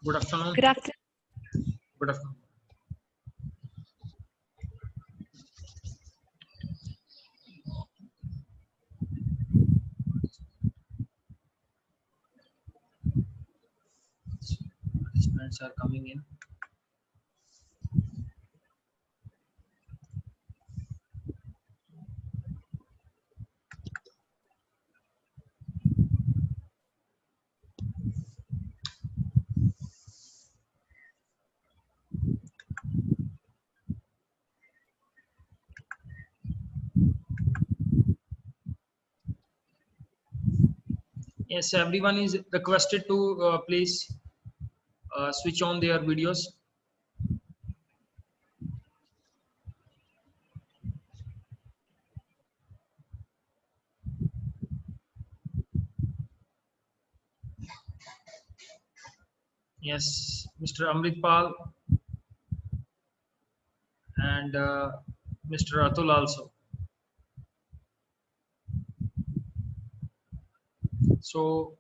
Good afternoon. Good afternoon. Good afternoon. Participants are coming in. Yes, everyone is requested to please switch on their videos. Yes, Mr. Amritpal and Mr. Atul also. So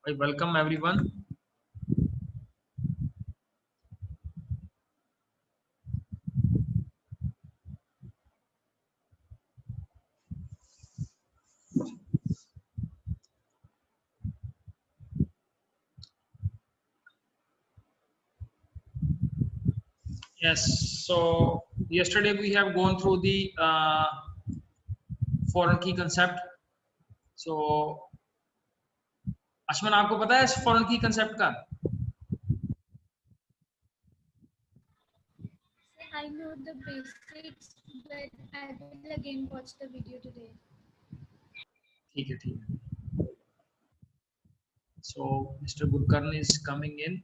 I welcome everyone. Yes, so yesterday we have gone through the foreign key concept. So Ashman, आपको पता है इस foreign key concept का? I know the basics, but I will again watch the video today. ठीक है. So Mr. Gurkarn is coming in.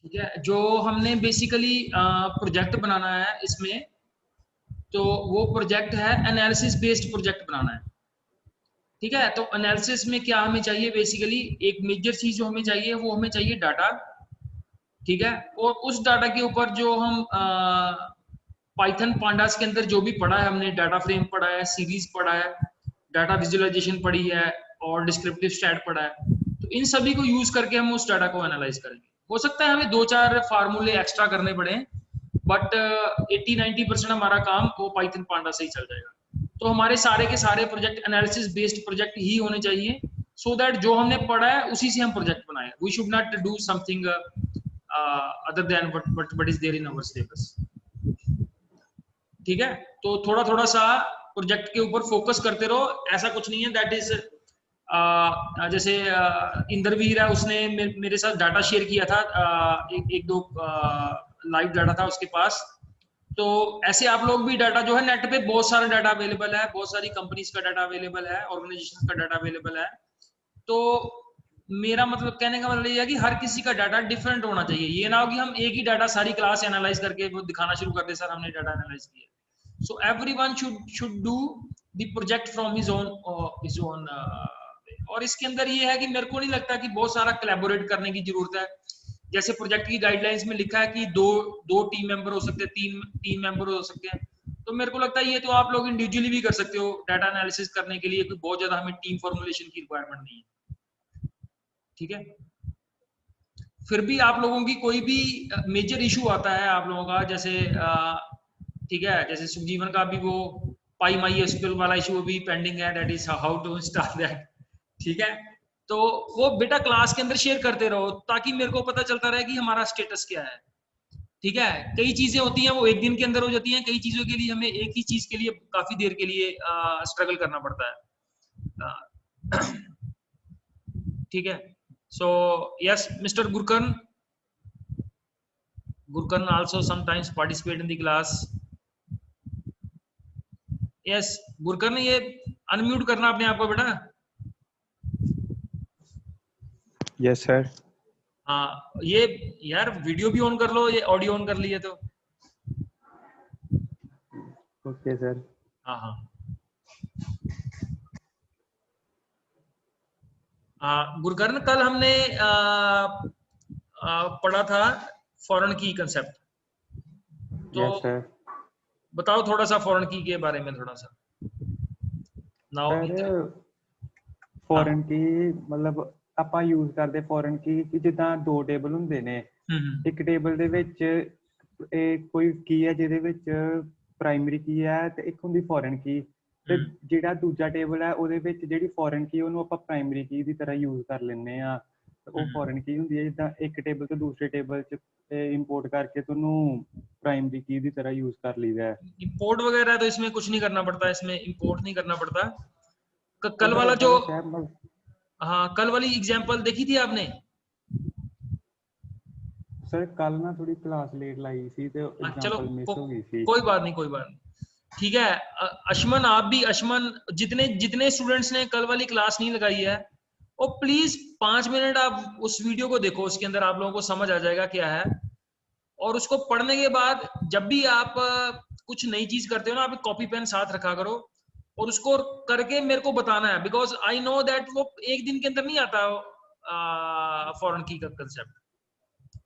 ठीक है, जो हमने बेसिकली प्रोजेक्ट बनाना है इसमें, तो वो प्रोजेक्ट है एनालिसिस बेस्ड प्रोजेक्ट बनाना है. ठीक है, तो एनालिसिस में क्या हमें चाहिए, बेसिकली एक मेजर चीज जो हमें चाहिए वो हमें चाहिए डाटा. ठीक है, और उस डाटा के ऊपर जो हम पाइथन पांडास के अंदर जो भी पढ़ा है हमने, डाटा फ्रेम पढ़ा है, सीरीज पढ़ा है, डाटा विजुअलाइजेशन पढ़ी है और डिस्क्रिप्टिव स्टैट पढ़ा है, तो इन सभी को यूज करके हम उस डाटा को एनालाइज करेंगे. हो सकता है हमें 2-4 फार्मूले एक्स्ट्रा करने पड़े, बट 80-90% हमारा काम वो पाइथन पांडा से ही चल जाएगा. तो हमारे सारे के सारे प्रोजेक्ट एनालिसिस बेस्ड प्रोजेक्ट ही होने चाहिए, सो दैट जो हमने पढ़ा है उसी से हम प्रोजेक्ट बनाए. We should not do something other than what is there in our syllabus. ठीक है, तो थोड़ा थोड़ा सा प्रोजेक्ट के ऊपर फोकस करते रहो. ऐसा कुछ नहीं है दैट इज जैसे इंद्रवीर है, उसने मेरे साथ डाटा शेयर किया था, एक दो लाइव डाटा था उसके पास. तो ऐसे आप लोग भी डाटा जो है नेट पे बहुत सारा डाटा अवेलेबल है, बहुत सारी कंपनीज का डाटा अवेलेबल है, ऑर्गेनाइजेशन का डाटा अवेलेबल है. तो मेरा मतलब कहने का मतलब ये है कि हर किसी का डाटा डिफरेंट होना चाहिए. ये ना हो कि हम एक ही डाटा सारी क्लास एनालाइज करके वो दिखाना शुरू कर दे, सर हमने डाटा एनालाइज किया. So everyone should do the project from his own और इसके अंदर ये है कि मेरे को नहीं लगता कि बहुत सारा कोलैबोरेट करने की जरूरत है. जैसे प्रोजेक्ट की गाइडलाइंस में लिखा है कि दो टीम मेंबर हो सकते हैं, तीन मेंबर हो सकते हैं, तो मेरे को लगता है ये तो आप लोग इंडिविजुअली भी कर सकते हो डाटा एनालिसिस करने के लिए, कोई बहुत ज्यादा हमें टीम फॉर्मुलेशन की रिक्वायरमेंट नहीं है. ठीक है, फिर भी आप लोगों की कोई भी मेजर इशू आता है आप लोगों का, जैसे ठीक है, जैसे सुजीवन का भी वो पाई माई एसक्यूएल वाला इशू भी पेंडिंग है, that is how to install that. ठीक है, तो वो बेटा क्लास के अंदर शेयर करते रहो ताकि मेरे को पता चलता रहे कि हमारा स्टेटस क्या है. ठीक है, कई चीजें होती हैं वो एक दिन के अंदर हो जाती हैं, कई चीजों के लिए हमें एक ही चीज के लिए काफी देर के लिए स्ट्रगल करना पड़ता है। ठीक है, so yes mister Gurkan also sometimes participate in the class. Yes, Gurkan, ये अनम्यूट करना अपने आप को बेटा। Yes sir. हाँ, ये यार वीडियो भी ऑन कर लो, ये ऑडियो ऑन कर लिए तो। Okay sir. हाँ हाँ गुरकर्ण, कल हमने पढ़ा था फॉरेन की कंसेप्ट, तो यस सर। बताओ थोड़ा सा फॉरेन की के बारे में थोड़ा सा। सर फॉरेन की मतलब ਆਪਾਂ यूज करते फॉरेन की कि जिदा दो टेबल ਹੁੰਦੇ ਨੇ, ਇੱਕ ਟੇਬਲ ਦੇ ਵਿੱਚ ਕੋਈ ਕੀ ਹੈ ਜਿਹਦੇ ਵਿੱਚ ਪ੍ਰਾਇਮਰੀ ਕੀ ਹੈ ਤੇ ਇੱਕ ਹੁੰਦੀ ਫੋਰਨ ਕੀ, ਤੇ ਜਿਹੜਾ ਦੂਜਾ ਟੇਬਲ ਹੈ ਉਹਦੇ ਵਿੱਚ ਜਿਹੜੀ ਫੋਰਨ ਕੀ ਉਹਨੂੰ ਆਪਾਂ ਪ੍ਰਾਇਮਰੀ ਕੀ ਦੀ ਤਰ੍ਹਾਂ ਯੂਜ਼ ਕਰ ਲੈਂਦੇ ਆ, ਉਹ ਫੋਰਨ ਕੀ ਹੁੰਦੀ ਹੈ। ਜਿੱਦਾਂ ਇੱਕ ਟੇਬਲ ਤੋਂ ਦੂਸਰੇ ਟੇਬਲ 'ਚ इंपोर्ट करके तो प्राइमरी की की तरह यूज कर लीदा है। इंपोर्ट वगैरह तो इसमें कुछ नहीं करना पड़ता, इसमें इंपोर्ट नहीं करना पड़ता। कल वाला जो हाँ कल वाली एग्जांपल देखी थी आपने? सर कल ना थोड़ी क्लास लेट लाई थी तो एग्जांपल मिस हो गई थी। कोई बात नहीं, ठीक है। अशमन, आप भी, अशमन, जितने स्टूडेंट्स ने कल वाली क्लास नहीं लगाई है वो प्लीज 5 मिनट आप उस वीडियो को देखो, उसके अंदर आप लोगों को समझ आ जाएगा क्या है। और उसको पढ़ने के बाद जब भी आप कुछ नई चीज करते हो ना, आप कॉपी पेन साथ रखा करो और उसको करके मेरे को बताना है, बिकॉज आई नो दैट वो एक दिन के अंदर नहीं आता फॉरेन की का कंसेप्ट।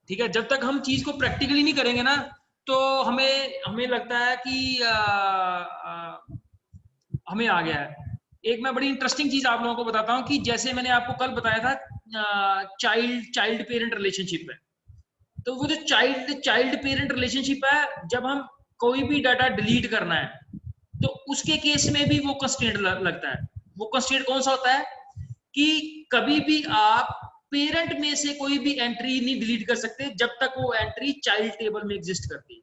ठीक है, जब तक हम चीज को प्रैक्टिकली नहीं करेंगे ना तो हमें लगता है कि हमें आ गया है। एक मैं बड़ी इंटरेस्टिंग चीज आप लोगों को बताता हूं कि जैसे मैंने आपको कल बताया था चाइल्ड पेरेंट रिलेशनशिप है, तो वो जो चाइल्ड पेरेंट रिलेशनशिप है, जब हम कोई भी डाटा डिलीट करना है तो उसके केस में भी वो कंस्ट्रेंट लगता है। वो कंस्ट्रेंट कौन सा होता है कि कभी भी आप पेरेंट में से कोई भी एंट्री नहीं डिलीट कर सकते जब तक वो एंट्री चाइल्ड टेबल में एग्जिस्ट करती है।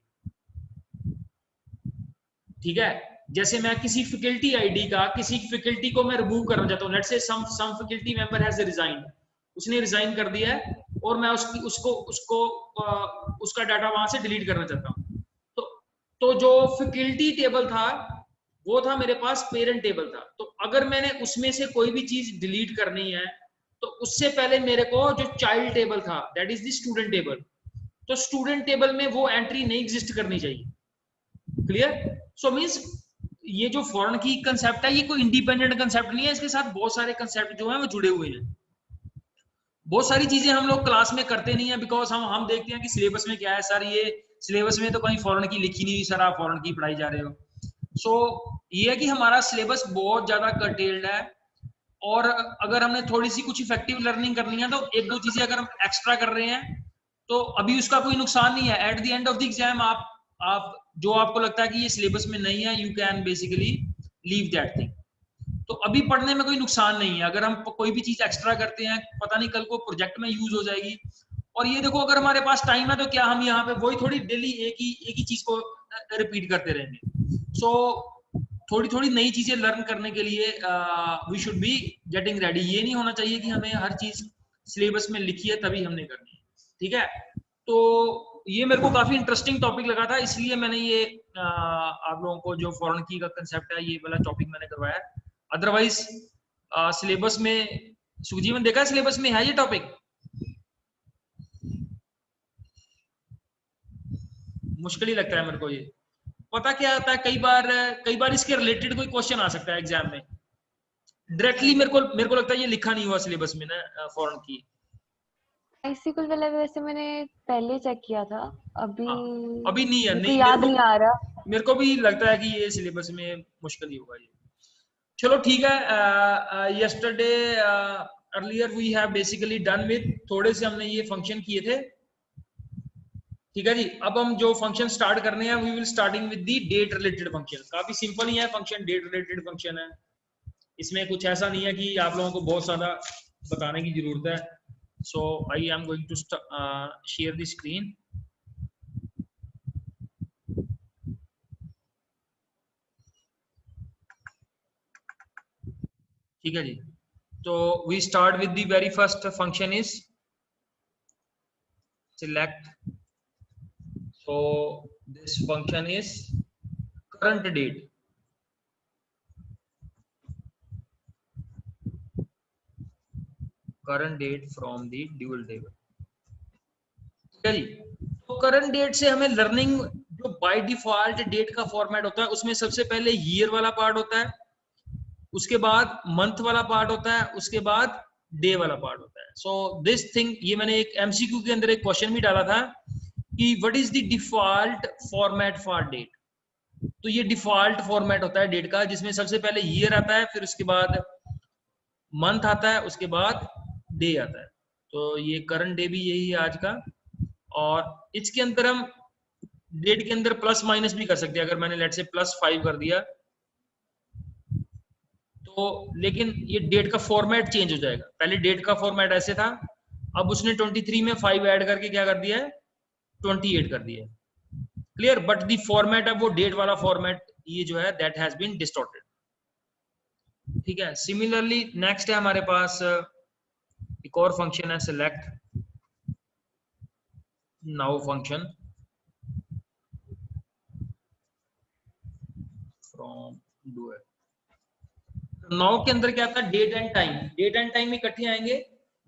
ठीक है, जैसे मैं किसी फैकल्टी आईडी का किसी फैकल्टी को मैं रिमूव करना चाहता हूं, let's say some faculty member has resigned, उसने रिजाइन कर दिया है और मैं उसका डाटा वहां से डिलीट करना चाहता हूं, तो जो फैकल्टी टेबल था वो था मेरे पास पेरेंट टेबल था। तो अगर मैंने उसमें से कोई भी चीज डिलीट करनी है तो उससे पहले मेरे को जो चाइल्ड टेबल था that is the student table, तो स्टूडेंट टेबल में वो एंट्री नहीं एग्जिस्ट करनी चाहिए। क्लियर? सो मींस ये जो फॉरेन की कंसेप्ट है ये कोई इंडिपेंडेंट कंसेप्ट नहीं है, इसके साथ बहुत सारे कंसेप्ट जो है वो जुड़े हुए हैं। बहुत सारी चीजें हम लोग क्लास में करते नहीं है बिकॉज हम देखते हैं कि सिलेबस में क्या है, सर ये सिलेबस में तो कहीं फॉरेन की लिखी नहीं हुई, सर आप फॉरेन की पढ़ाई जा रहे हो। सो ये है कि हमारा सिलेबस बहुत ज्यादा कर्टेल्ड है और अगर हमने थोड़ी सी कुछ इफेक्टिव लर्निंग करनी है तो एक दो चीजें अगर हम एक्स्ट्रा कर रहे हैं तो अभी उसका कोई नुकसान नहीं है। At the end of the exam आप जो आपको लगता है कि ये सिलेबस में नहीं है, you can basically leave that thing. तो अभी पढ़ने में कोई नुकसान नहीं है, अगर हम कोई भी चीज एक्स्ट्रा करते हैं पता नहीं कल को प्रोजेक्ट में यूज हो जाएगी। और ये देखो अगर हमारे पास टाइम है तो क्या हम यहाँ पे वही थोड़ी डेली एक ही चीज को रिपीट करते रहेंगे। सो थोड़ी थोड़ी नई चीजें लर्न करने के लिए we should be getting ready. ये नहीं होना चाहिए कि हमें हर चीज सिलेबस में लिखी है तभी हमने करनी है। ठीक है, तो ये मेरे को काफी इंटरेस्टिंग टॉपिक लगा था, इसलिए मैंने ये आप लोगों को जो फॉरेन की का कंसेप्ट है ये वाला टॉपिक मैंने करवाया। अदरवाइज सिलेबस में सुखजीवन देखा सिलेबस में है ये टॉपिक, मुश्किल ही लगता है मेरे को ये। पता क्या आता है, कई बार इसके रिलेटेड कोई क्वेश्चन आ सकता है एग्जाम में डायरेक्टली। मेरे को लगता है ये लिखा नहीं हुआ सिलेबस में ना फॉरेन की। आईसीक्यूएल वाला वैसे मैंने पहले चेक किया था, अभी नहीं है, नहीं याद नहीं आ रहा। मेरे को भी लगता है कि ये सिलेबस में मुश्किल ही होगा ये। चलो ठीक है, yesterday earlier we have basically done with, थोड़े से हमने ये फंक्शन किए थे। ठीक है जी, अब हम जो फंक्शन स्टार्ट करने हैं we will starting with the date related function. काफी सिंपल ही है फंक्शन, डेट रिलेटेड फंक्शन है, इसमें कुछ ऐसा नहीं है कि आप लोगों को बहुत ज्यादा बताने की जरूरत है। So I am going to share the screen. ठीक है जी। तो we start with the very first function is select. So this function is current date. Current date from the dual table. ठीक है जी। तो करंट डेट से हमें लर्निंग जो बाय डिफॉल्ट डेट का फॉर्मेट होता है उसमें सबसे पहले ईयर वाला पार्ट होता है, उसके बाद मंथ वाला पार्ट होता है, उसके बाद डे वाला पार्ट होता है। सो दिस थिंग, ये मैंने एक एमसीक्यू के अंदर एक क्वेश्चन भी डाला था कि what is the default format for date. तो ये डिफॉल्ट फॉर्मेट होता है डेट का, जिसमें सबसे पहले ईयर आता है, फिर उसके बाद मंथ आता है, उसके बाद डे आता है। तो ये करंट डे भी यही है आज का। और इसके अंदर हम डेट के अंदर प्लस माइनस भी कर सकते हैं। अगर मैंने लेट से +5 कर दिया तो, लेकिन ये डेट का फॉर्मेट चेंज हो जाएगा। पहले डेट का फॉर्मेट ऐसे था, अब उसने 23 में 5 ऐड करके क्या कर दिया है, 28 कर दिया है। क्लियर? बट दी फॉर्मेट है वो डेट वाला फॉर्मेट, ये जो है दैट हैज बीन डिस्टॉर्टेड। ठीक है। सिमिलरली नेक्स्ट है हमारे पास एक और फंक्शन है select now function from dual. Now के अंदर क्या था, date and time. Date and time इकट्ठे आएंगे,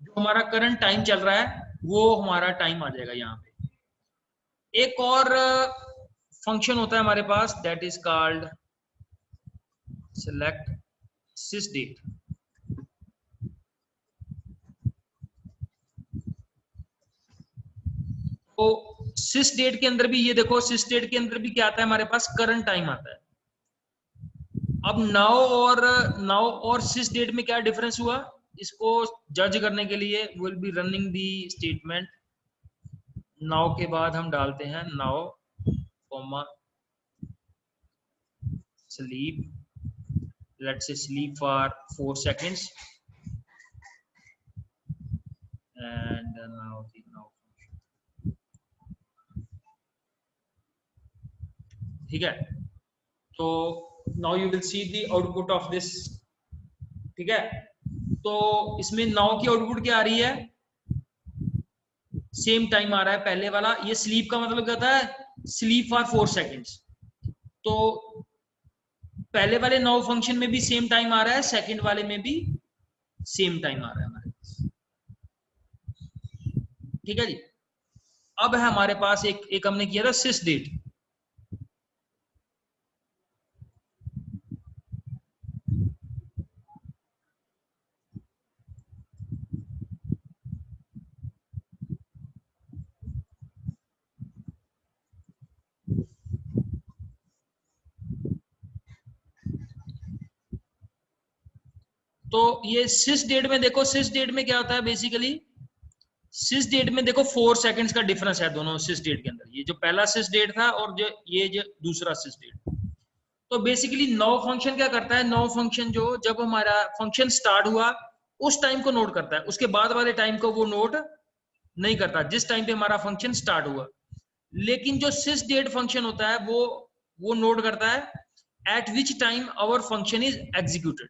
जो हमारा करंट टाइम चल रहा है वो हमारा टाइम आ जाएगा यहाँ पे। एक और फंक्शन होता है हमारे पास, that is called select sysdate। तो sysdate के अंदर भी ये देखो, sysdate के अंदर भी क्या आता है हमारे पास, करंट टाइम आता है। अब नाउ और sysdate में क्या डिफरेंस हुआ, इसको जज करने के लिए will be running the statement. Now के बाद हम डालते हैं now comma sleep, let's say sleep for 4 seconds and now the now function। ठीक है। तो now you will see the output of this। ठीक है। तो इसमें now की आउटपुट क्या आ रही है, सेम टाइम आ रहा है पहले वाला। ये स्लीप का मतलब क्या होता है, स्लीप फॉर 4 सेकेंड्स। तो पहले वाले नाउ फंक्शन में भी सेम टाइम आ रहा है, सेकंड वाले में भी सेम टाइम आ रहा है हमारे पास। ठीक है जी। अब है हमारे पास एक हमने किया था sysdate। तो ये sysdate में देखो, sysdate में क्या होता है बेसिकली, sysdate में देखो 4 सेकंड्स का डिफरेंस है दोनों sysdate के अंदर। ये जो पहला sysdate था और जो ये जो दूसरा sysdate। तो बेसिकली नाउ फंक्शन क्या करता है, नाउ फंक्शन जो जब हमारा फंक्शन स्टार्ट हुआ उस टाइम को नोट करता है, उसके बाद वाले टाइम को वो नोट नहीं करता, जिस टाइम पे हमारा फंक्शन स्टार्ट हुआ। लेकिन जो sysdate फंक्शन होता है वो नोट करता है at which time our function is executed.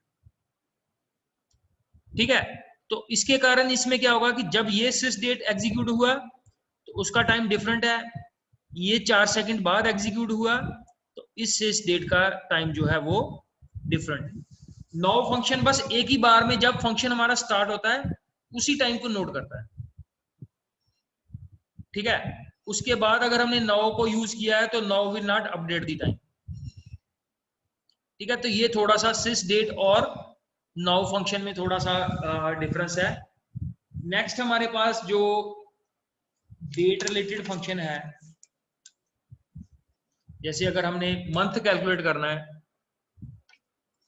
ठीक है। तो इसके कारण इसमें क्या होगा कि जब ये sysdate एग्जीक्यूट हुआ तो उसका टाइम डिफरेंट है, ये 4 सेकंड बाद एग्जीक्यूट हुआ तो इस sysdate का टाइम जो है वो डिफरेंट है। नाउ फंक्शन बस एक ही बार में जब फंक्शन हमारा स्टार्ट होता है उसी टाइम को नोट करता है। ठीक है। उसके बाद अगर हमने नाउ को यूज किया है तो now will not update the time. ठीक है। तो ये थोड़ा सा sysdate और नाउ फंक्शन में थोड़ा सा डिफरेंस है। नेक्स्ट हमारे पास जो डेट रिलेटेड फंक्शन है, जैसे अगर हमने मंथ कैलकुलेट करना है,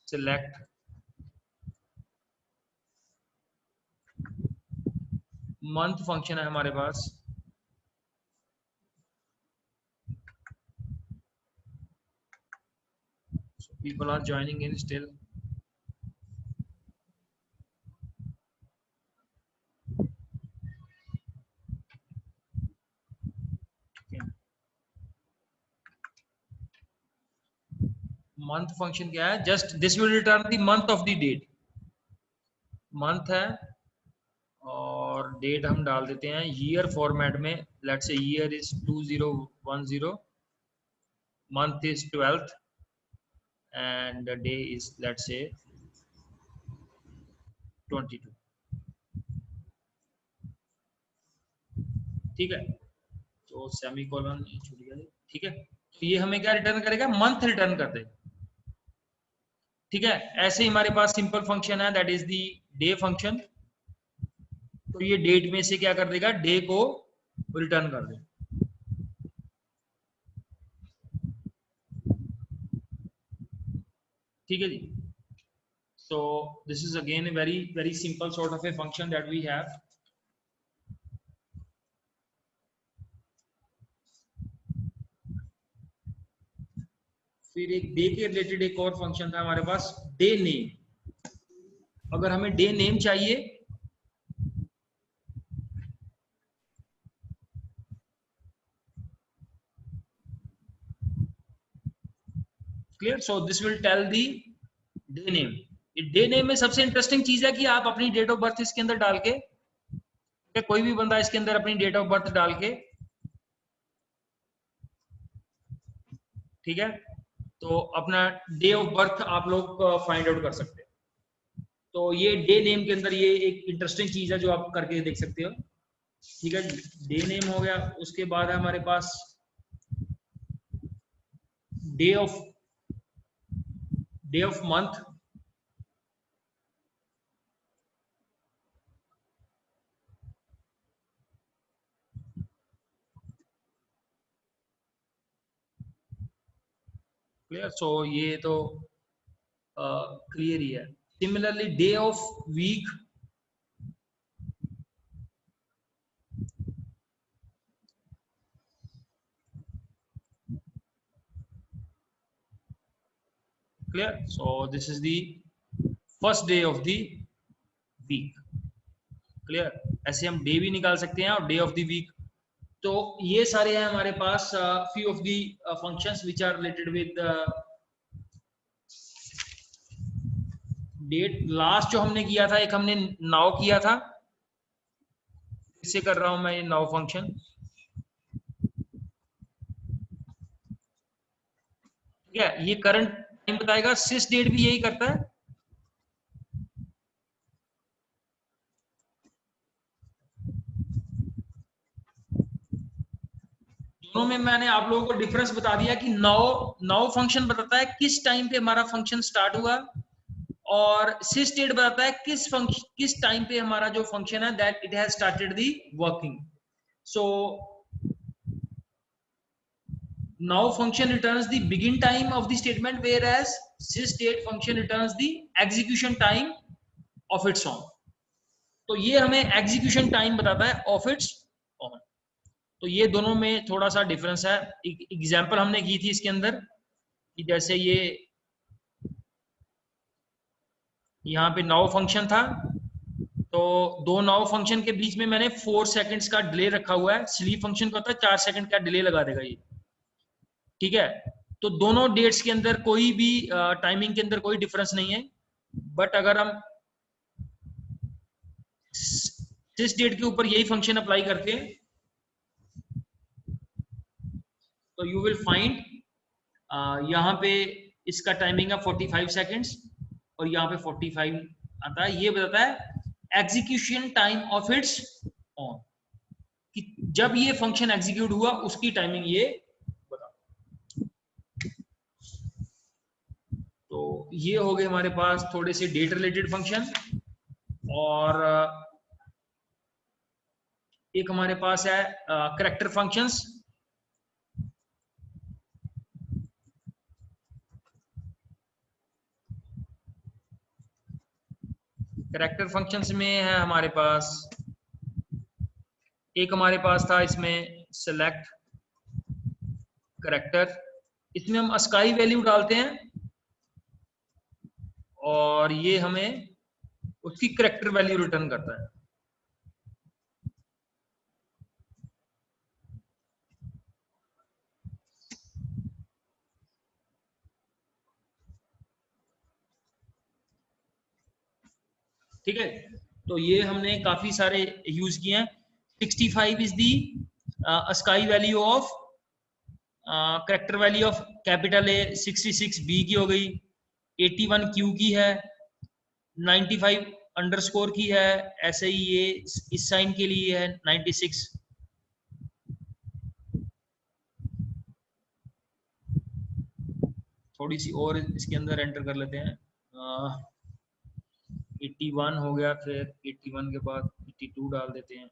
सिलेक्ट मंथ फंक्शन है हमारे पास। People are joining in still। Month function क्या है, just this will return the month of the date. Month है और डेट हम डाल देते हैं ईयर फॉर्मेट में। Let's say year is 2010, month is 12th and the day is let's say 22। ठीक है, तो सेमीकोलन छूट गया, ठीक है। तो ये हमें क्या रिटर्न करेगा, मंथ रिटर्न कर देगा। ठीक है, ऐसे ही हमारे पास सिंपल फंक्शन है that is the day function. तो ये डेट में से क्या कर देगा, डे को रिटर्न कर देगा। ठीक है जी। So this is again a very simple sort of a function that we have। फिर एक डे के रिलेटेड एक और फंक्शन था हमारे पास, डे नेम। अगर हमें डे नेम चाहिए clear, so this will tell the day name. Day name में सबसे इंटरेस्टिंग चीज है कि आप अपनी डेट ऑफ बर्थ इसके अंदर डाल के, कोई भी बंदा इसके अंदर अपनी डेट ऑफ बर्थ डाल के, ठीक है, तो अपना डे ऑफ बर्थ आप लोग फाइंड आउट कर सकते हैं। तो ये डे नेम के अंदर ये एक इंटरेस्टिंग चीज है जो आप करके देख सकते हो। ठीक है जी, डे नेम हो गया। उसके बाद है हमारे पास डे ऑफ मंथ। क्लियर, सो ये तो क्लियर ही है। Similarly day of week, clear, so this is the first day of the week. Clear, ऐसे हम डे भी निकाल सकते हैं और डे ऑफ द वीक। तो ये सारे हैं हमारे पास few of the functions which are related with date. Last जो हमने किया था, एक हमने नाउ किया था, इससे कर रहा हूं मैं ये नाउ फंक्शन। ठीक है, ये करंट टाइम बताएगा, सिस डेट भी यही करता है। दोनों में मैंने आप लोगों को डिफरेंस बता दिया कि नाउ फंक्शन बताता है किस टाइम पे हमारा फंक्शन स्टार्ट हुआ, और सिस डेट बताता है किस टाइम पे हमारा जो फंक्शन है that it has started the working. So now function returns the begin time of the statement, whereas sysdate function returns the execution time of its own। तो ये हमें execution time बताता है of its own। तो ये दोनों में थोड़ा सा डिफरेंस है। एक एग्जांपल हमने की थी इसके अंदर कि जैसे ये यहाँ पे नाउ फंक्शन था, तो दो नाउ फंक्शन के बीच में मैंने 4 सेकंड्स का डिले रखा हुआ है। स्लीप फंक्शन का होता है 4 सेकंड का डिले लगा देगा ये। ठीक है, तो दोनों डेट्स के अंदर कोई भी टाइमिंग के अंदर कोई डिफरेंस नहीं है। बट अगर हम जिस डेट के ऊपर यही फंक्शन अप्लाई करते हैं तो यू विल फाइंड यहाँ पे इसका टाइमिंग है 45 सेकेंड्स और यहाँ पे 45 आता है। ये बताता है execution time of its on, कि जब ये फंक्शन एग्जीक्यूट हुआ उसकी टाइमिंग ये बता। तो ये हो गए हमारे पास थोड़े से डेट रिलेटेड फंक्शन। और एक हमारे पास है कैरेक्टर फंक्शंस। कैरेक्टर फंक्शंस में है हमारे पास, एक हमारे पास था इसमें सेलेक्ट कैरेक्टर। इसमें हम अस्काई वैल्यू डालते हैं और ये हमें उसकी कैरेक्टर वैल्यू रिटर्न करता है। ठीक है, तो ये हमने काफी सारे यूज किए हैं। 65 is the ASCII value of character value of capital A, 66 B की हो गई, 81 क्यू की है, 95 अंडरस्कोर की है, ऐसे ही ये इस साइन के लिए है 96। थोड़ी सी और इसके अंदर एंटर कर लेते हैं। 81 हो गया, फिर 81 के बाद 82 डाल देते हैं,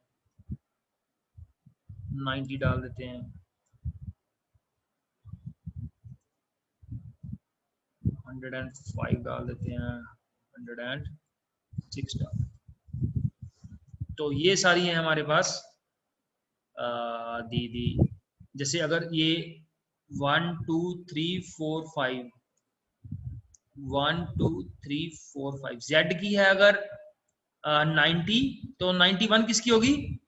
90 डाल देते हैं, 105 डाल देते हैं, 106 डाल। तो ये सारी है हमारे पास दी जैसे अगर ये 1 2 3 4 5 1 2 3 4 5 जेड की है अगर 90, तो 91 किसकी होगी?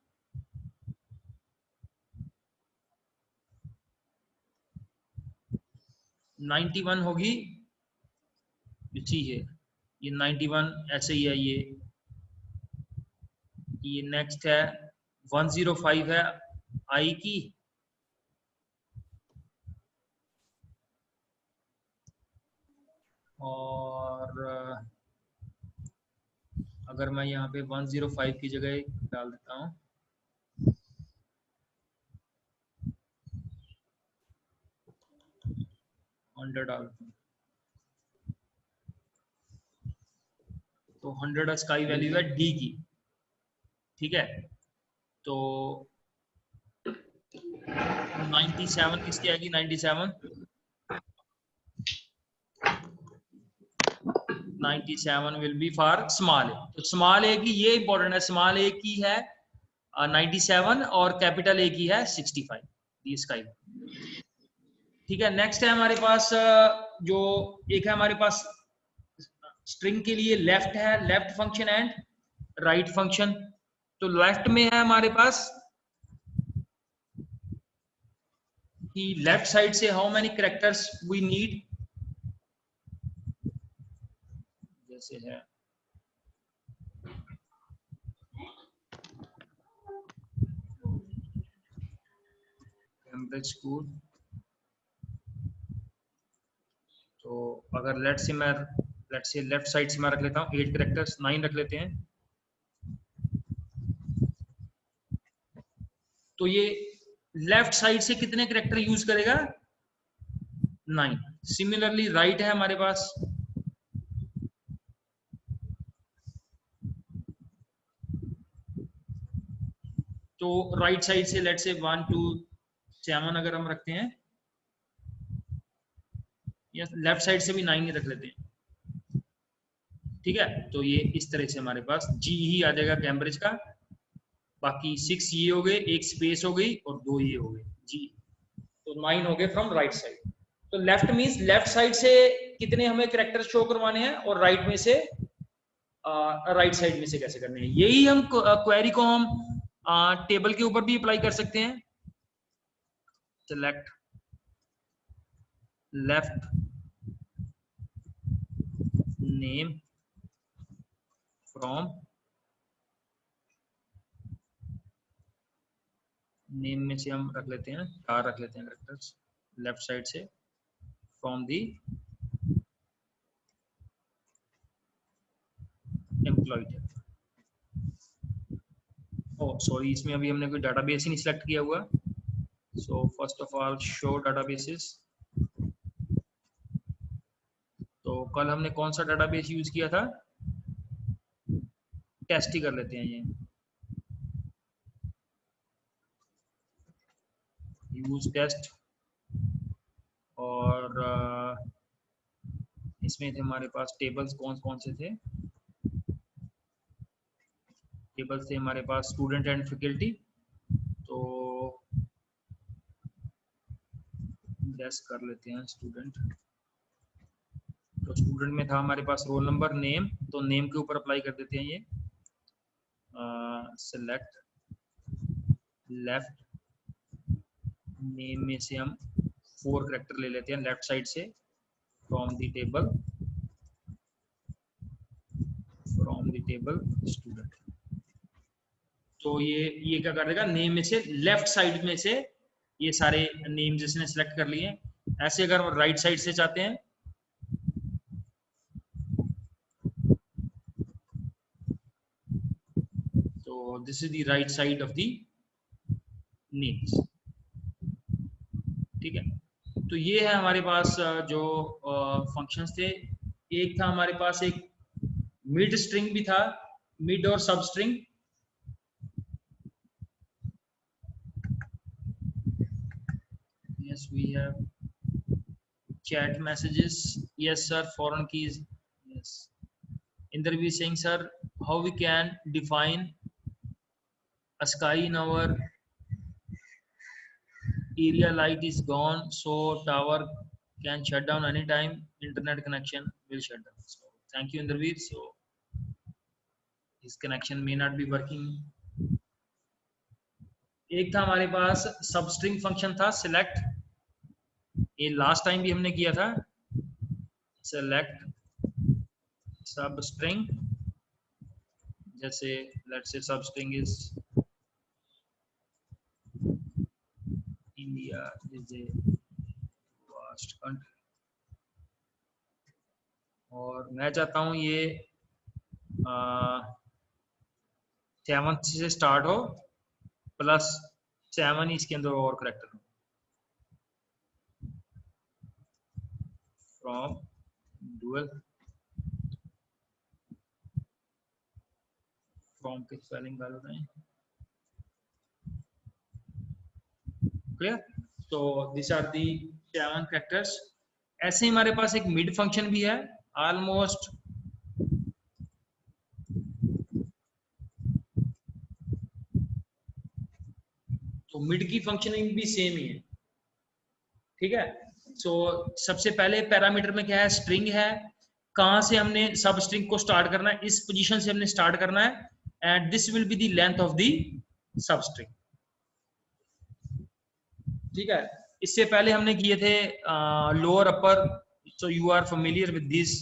नाइन्टी वन होगी जी है, ये 91 ऐसे ही है। ये नेक्स्ट है 105 है आई की, और अगर मैं यहाँ पे 105 की जगह डाल देता हूँ 100 डाल देता हूँ, तो 100 स्काई वैल्यू है डी की। ठीक है, तो 97 किसकी आएगी? 97 विल बी फॉर स्मॉल ए। तो स्मॉल ए की ये इंपॉर्टेंट है, स्मॉल ए की है 97 और कैपिटल ए की है 65 दी स्काई। ठीक है, नेक्स्ट है हमारे पास जो एक है हमारे पास स्ट्रिंग के लिए लेफ्ट है, left function and right function. तो लेफ्ट में है हमारे पास कि लेफ्ट साइड से how many characters we need, जैसे है कैम्ब्रिज स्कूल। तो अगर लेट से लेफ्ट साइड से मैं रख लेता हूँ 8 कैरेक्टर्स, 9 रख लेते हैं। तो ये लेफ्ट साइड से कितने कैरेक्टर यूज करेगा? 9। सिमिलरली राइट है हमारे पास, तो राइट साइड से लेट से 1 2 7 अगर हम रखते हैं, या लेफ्ट साइड से भी 9 ही रख लेते हैं। ठीक है, तो ये इस तरह से हमारे पास जी ही आ जाएगा कैम्ब्रिज का। बाकी 6 ये हो गए, एक स्पेस हो गई और 2 ये हो गए जी, तो 9 हो गए फ्रॉम राइट साइड। तो लेफ्ट मींस लेफ्ट साइड से कितने हमें कैरेक्टर शो करवाने हैं, और राइट में से राइट साइड में से कैसे करने हैं। यही हम क्वेरी को हम टेबल के ऊपर भी अप्लाई कर सकते हैं। Select left name from, name में से हम रख लेते हैं 4 रख लेते हैं कैरेक्टर्स लेफ्ट साइड से, from the employ table. Oh sorry, इसमें अभी हमने कोई डाटाबेस ही नहीं सिलेक्ट किया हुआ। So first of all show databases. तो कल हमने कौन सा डाटाबेस यूज किया था? टेस्ट ही कर लेते हैं, ये यूज टेस्ट। और इसमें थे हमारे पास टेबल्स कौन कौन से थे? टेबल्स थे हमारे पास स्टूडेंट एंड फैकल्टी। तो गैस कर लेते हैं स्टूडेंट। तो स्टूडेंट में था हमारे पास रोल नंबर, नेम, तो नेम के ऊपर अप्लाई कर देते हैं ये। सेलेक्ट लेफ्ट नेम में से हम 4 कैरेक्टर ले लेते हैं लेफ्ट साइड से, from the table table student. तो ये क्या कर देगा, नेम में से लेफ्ट साइड में से ये सारे नेम्स इसने सेलेक्ट कर लिए। ऐसे अगर हम राइट साइड से चाहते हैं, तो this is the right side of the names. ठीक है, तो ये है हमारे पास जो फंक्शंस थे। एक था हमारे पास एक मिड स्ट्रिंग भी था, मिड और सब string. yes we have chat messages. Yes sir, foreign keys. Yes, Indervi saying sir, how we can define a sky in our area, light is gone, so tower can shut down anytime, internet connection will shut down. So thank you Indervi. So his connection may not be working. एक था हमारे पास सब string function था select, ये last time भी हमने किया था। सेलेक्ट सब स्ट्रिंग, जैसे लेट्स से सब string is India is a vast country, और मैं चाहता हूं ये 7 से स्टार्ट हो प्लस 7 इसके अंदर और करेक्टर हो। फ्रॉम डुअल, फ्रॉम की स्पेलिंग डाल रहे हैं। क्लियर? तो दिस आर दी 7 फैक्टर्स। ऐसे ही हमारे पास एक मिड फंक्शन भी है, ऑलमोस्ट तो मिड की फंक्शनिंग भी सेम ही है। ठीक है, सो सबसे पहले पैरामीटर में क्या है, स्ट्रिंग है, कहां से हमने सब स्ट्रिंग को स्टार्ट करना है, इस पोजीशन से हमने स्टार्ट करना है, and this will be the length of the substring. ठीक है, इससे पहले हमने किए थे lower upper, so you are familiar with this.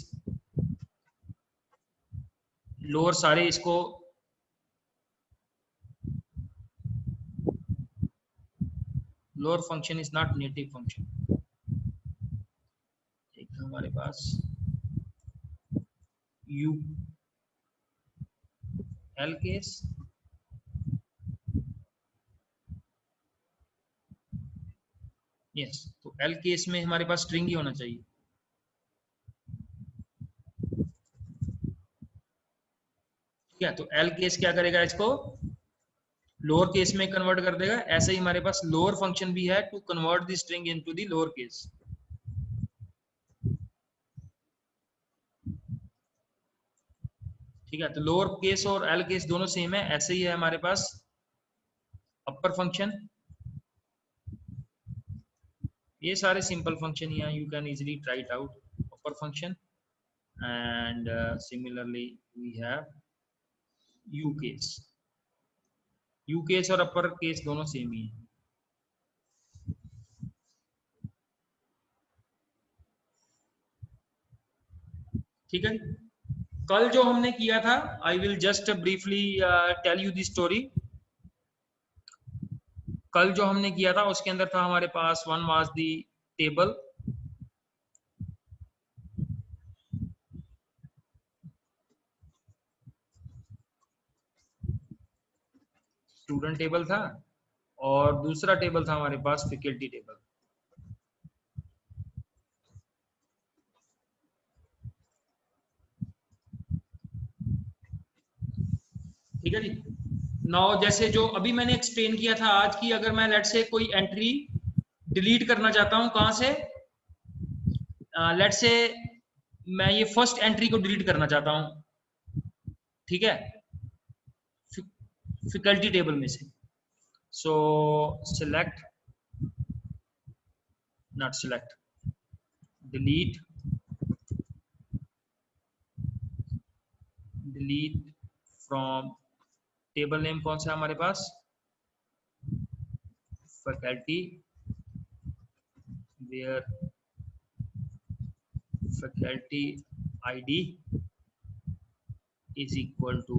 Lower सारे इसको lower function is not native function. एक हमारे पास यू एल केस, यस, तो एल केस में हमारे पास स्ट्रिंग ही होना चाहिए। ठीक है, तो एल केस क्या करेगा, इसको लोअर केस में कन्वर्ट कर देगा। ऐसे ही हमारे पास लोअर फंक्शन भी है to convert the string into the lower case. ठीक है, तो लोअर केस और एल केस दोनों सेम है। ऐसे ही है हमारे पास अपर फंक्शन, ये सारे सिंपल फंक्शन यहाँ you can easily try it out. Upper function and similarly we have U case. U case और अपर केस दोनों सेम ही है। ठीक है, कल जो हमने किया था, I will just briefly tell you the story. कल जो हमने किया था उसके अंदर था हमारे पास one was the table, student table था, और दूसरा टेबल था हमारे पास फैकल्टी टेबल। ठीक है जी। नाउ जैसे जो अभी मैंने एक्सप्लेन किया था आज की, अगर मैं लेट से कोई एंट्री डिलीट करना चाहता हूं, कहां से, लेट से मैं ये फर्स्ट एंट्री को डिलीट करना चाहता हूं। ठीक है, फैकल्टी टेबल में से, so select, not select, delete, delete from table name कौन सा है हमारे पास, faculty, where faculty ID is equal to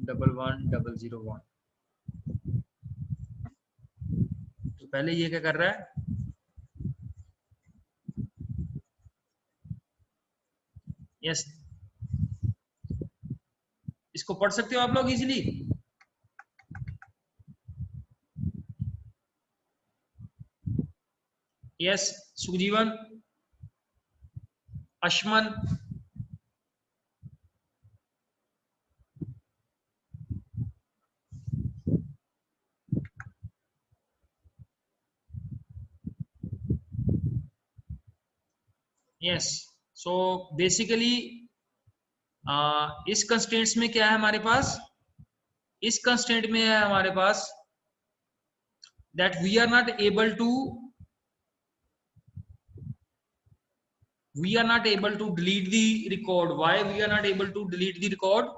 111,001। तो पहले ये क्या कर रहा है, यस, इसको पढ़ सकते हो आप लोग easily. Yes, Sujeevan, Ashman, yes. So basically इस कंस्ट्रेंट्स में क्या है हमारे पास, इस कंस्ट्रेंट में है हमारे पास that we are not able to delete the record. Why we are not able to delete the record?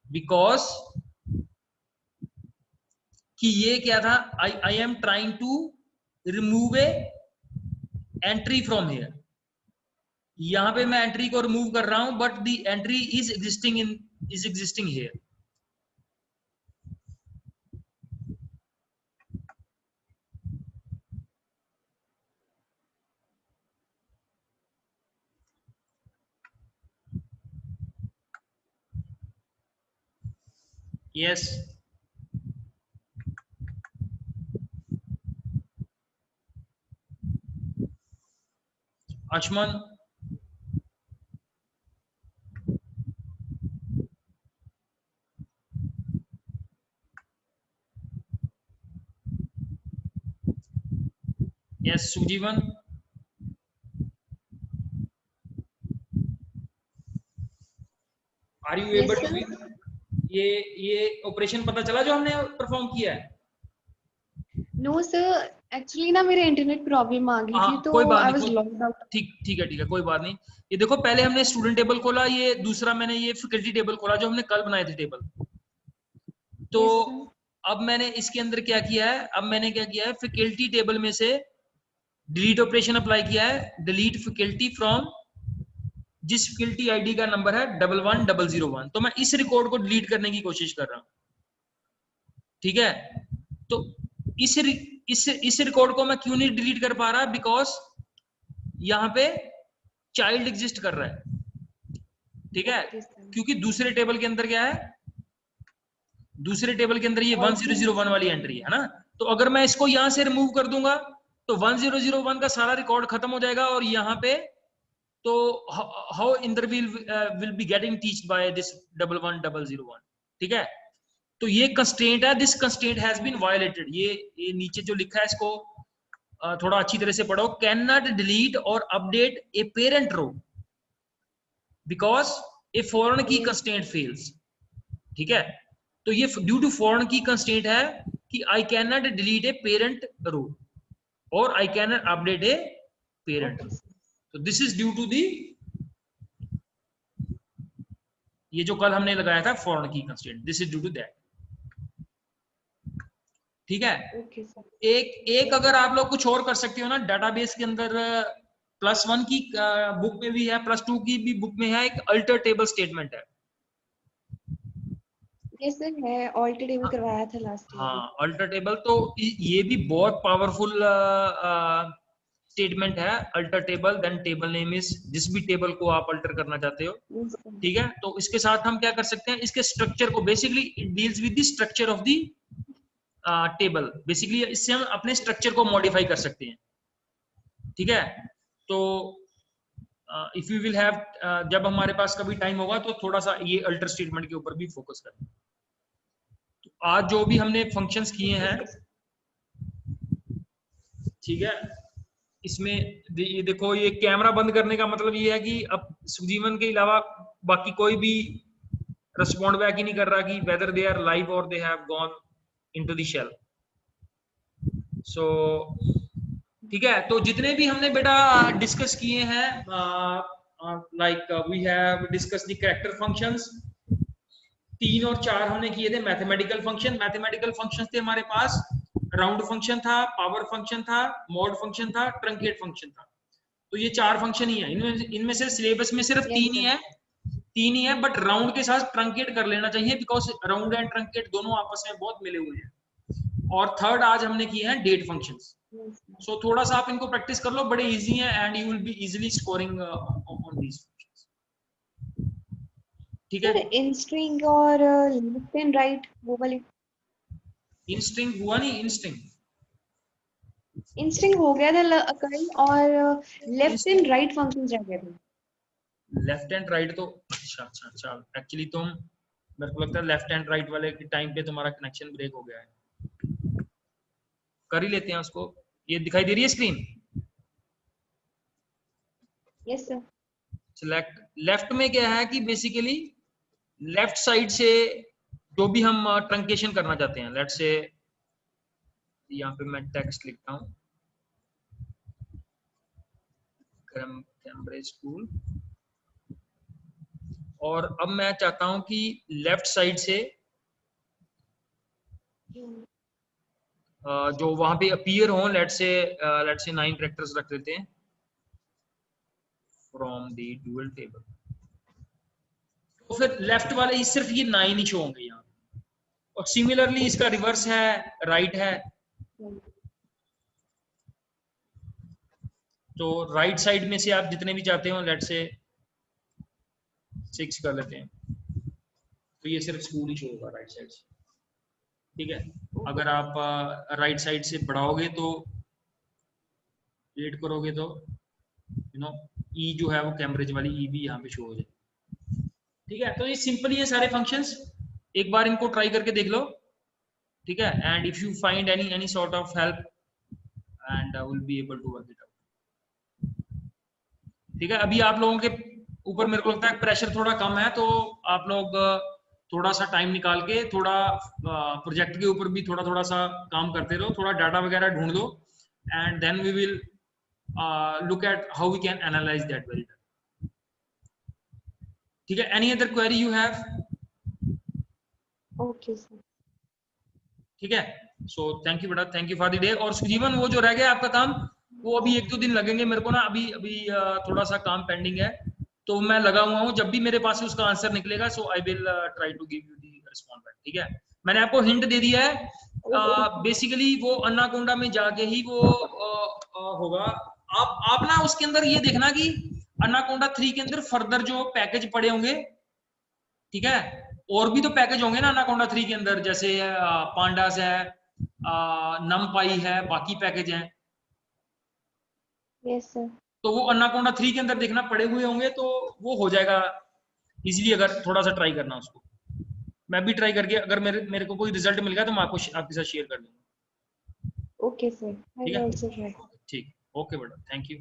Because कि ये क्या था, I am trying to remove a entry from here. यहां पे मैं एंट्री को रिमूव कर रहा हूं, but the entry is existing here. Yes, Achman, yes, Sujeevan, are you able to, ये ऑपरेशन पता चला जो हमने परफॉर्म किया है? नो सर, एक्चुअली ना मेरे इंटरनेट प्रॉब्लम आ गई थी, तो आई वाज लॉग्ड आउट। ठीक है, कोई बात नहीं। ये देखो, पहले हमने स्टूडेंट टेबल खोला, ये दूसरा मैंने ये फैकल्टी टेबल खोला जो हमने कल बनाए थे टेबल। तो अब मैंने इसके अंदर क्या किया है, फैकल्टी टेबल में से डिलीट ऑपरेशन अप्लाई किया है। डिलीट फैकल्टी फ्रॉम जिस फैकल्टी आईडी का नंबर है 111,001। तो मैं इस रिकॉर्ड को डिलीट करने की कोशिश कर रहा हूं, ठीक है। तो इस रिकॉर्ड को मैं क्यों नहीं डिलीट कर पा रहा, बिकॉज यहां पे चाइल्ड एग्जिस्ट कर रहा है, ठीक है। क्योंकि दूसरे टेबल के अंदर क्या है, दूसरे टेबल के अंदर ये 1001 वाली एंट्री है ना। तो अगर मैं इसको यहां से रिमूव कर दूंगा तो 1001 का सारा रिकॉर्ड खत्म हो जाएगा, और यहाँ पे तो हाउ इंद्रवील will be getting teached by this 111,001, ठीक है। तो ये कंस्ट्रेंट है, this constraint has been violated. ये नीचे जो लिखा है इसको थोड़ा अच्छी तरह से पढ़ो। कैन नॉट डिलीट और update a parent row because a foreign key constraint fails, ठीक है। तो ये due to foreign key constraint है कि I can not delete a parent row और I can not update a parent. तो this is due to the, ये जो कल हमने लगाया था foreign key constraint, this is due to that, ठीक है। एक अगर आप लोग कुछ और कर सकते हो ना, डाटाबेस के अंदर +1 की बुक में भी है, +2 की भी बुक में है, एक अल्टर टेबल स्टेटमेंट है। यस सर, मैं अल्टर टेबल करवाया था लास्ट ईयर। हाँ, अल्टर टेबल, तो ये भी बहुत पावरफुल स्टेटमेंट है। Alter table, then table name is, जिस भी टेबल को आप अल्टर करना चाहते हो, ठीक है। तो इसके साथ हम क्या कर सकते हैं, इसके स्ट्रक्चर को, basically it deals with the structure of the table. Basically इससे हम अपने स्ट्रक्चर को मॉडिफाई कर सकते हैं, ठीक है। तो इफ यू विल हैव, जब हमारे पास कभी टाइम होगा तो थोड़ा सा ये अल्टर स्टेटमेंट के ऊपर भी फोकस करें। तो आज जो भी हमने फंक्शंस किए हैं, ठीक है, इसमें ये देखो, ये कैमरा बंद करने का मतलब ये है कि अब सुजीवन के अलावा बाकी कोई भी रिस्पॉन्ड बैक ही नहीं कर रहा कि वेदर दे आर लाइव और they have gone into the shell. So ठीक है, तो जितने भी हमने बेटा डिस्कस किए हैं, like we have discuss the character functions, 3 और 4 हमने किए थे। मैथमेटिकल फंक्शन, थे हमारे पास, राउंड फंक्शन था, पावर फंक्शन था, मॉड फंक्शन था, ट्रंकेट फंक्शन था। तो ये 4 फंक्शन ही है, इनमें से सिलेबस में सिर्फ 3 ही है, 3 ही है, बट राउंड के साथ ट्रंकेट कर लेना चाहिए, बिकॉज राउंड एंड ट्रंकेट दोनों आपस में बहुत मिले हुए हैं। और थर्ड आज हमने किए हैं डेट फंक्शंस। सो थोड़ा सा आप इनको प्रैक्टिस कर लो, बड़े इजी हैं and you will be easily scoring on these functions. ठीक है, इन स्ट्रिंग और लेफ्ट एंड राइट वो वाली इन स्ट्रिंग हुआ नहीं, इन स्ट्रिंग इन स्ट्रिंग हो गया था कल, और लेफ्ट एंड राइट फंक्शंस रह गए थे। लेफ्ट एंड राइट तो अच्छा एक्चुअली तुम, मेरे को लगता है लेफ्ट एंड राइट वाले के टाइम पे तुम्हारा कनेक्शन ब्रेक हो गया है। कर ही लेते हैं उसको। ये दिखाई दे रही है screen? Yes sir. Select left में क्या है कि बेसिकली लेफ्ट साइड से जो भी हम ट्रंकेशन करना चाहते हैं, लेट्स से यहाँ पे मैं टेक्स्ट लिखता हूँ, कैम्ब्रिज स्कूल, और अब मैं चाहता हूं कि लेफ्ट साइड से जो वहां पे अपीयर हो, लेट्स से 9 कैरेक्टर्स रख देते हैं फ्रॉम द डुअल टेबल। तो फिर लेफ्ट वाले ही सिर्फ ये 9 ही शो होंगे यहाँ। और सिमिलरली इसका रिवर्स है, राइट है, तो राइट साइड में से आप जितने भी चाहते हो, लेट्स से 6 कर लेते हैं, तो ये सिर्फ स्कूल ही शो होगा राइट साइड से। ठीक है, अगर आप राइट साइड से बढ़ाओगे तो 8 करोगे तो ई जो है वो कैम्ब्रिज वाली ई भी यहाँ पे शो हो जाए। ठीक है, तो ये सिंपल ही है सारे फंक्शंस, एक बार इनको ट्राई करके देख लो। ठीक है, and if you find any sort of help and I will be able to work it out. ठीक है, अभी आप लोगों के ऊपर मेरे को लगता है प्रेशर थोड़ा कम है, तो आप लोग थोड़ा सा टाइम निकाल के थोड़ा प्रोजेक्ट के ऊपर भी थोड़ा सा काम करते रहो, थोड़ा डाटा वगैरह ढूंढ लो, and then we will look at how we can analyse that very well. ठीक है, any other query you have? Okay sir. ठीक है, सो थैंक यू बेटा, thank you for the day. और सुजीवन, वो जो रह गया आपका काम, वो अभी 1-2 दिन लगेंगे मेरे को ना, अभी थोड़ा सा काम पेंडिंग है, तो मैं लगा हुआ हूँ, जब भी मेरे पास से उसका आंसर निकलेगा so I will try to give you the response back. ठीक है, मैंने आपको हिंट दे दिया है, बेसिकली वो अन्नाकोंडा में जाके ही वो होगा। आप ना उसके अंदर ये देखना कि अन्नाकोंडा 3 के अंदर फर्दर जो पैकेज पड़े होंगे, ठीक है, और भी तो पैकेज होंगे ना अन्नाकोंडा 3 के अंदर, जैसे पांडास है, नमपाई है, बाकी पैकेज हैं। Yes sir. तो वो अन्नाकोंडा 3 के अंदर देखना पड़े हुए होंगे, तो वो हो जाएगा इजीली, अगर थोड़ा सा ट्राई करना उसको। मैं भी ट्राई करके अगर मेरे को कोई रिजल्ट मिल गया तो मैं आपको आपके साथ शेयर कर दूंगा। Okay sir, I will also try. ठीक, ओके बेटा, थैंक यू।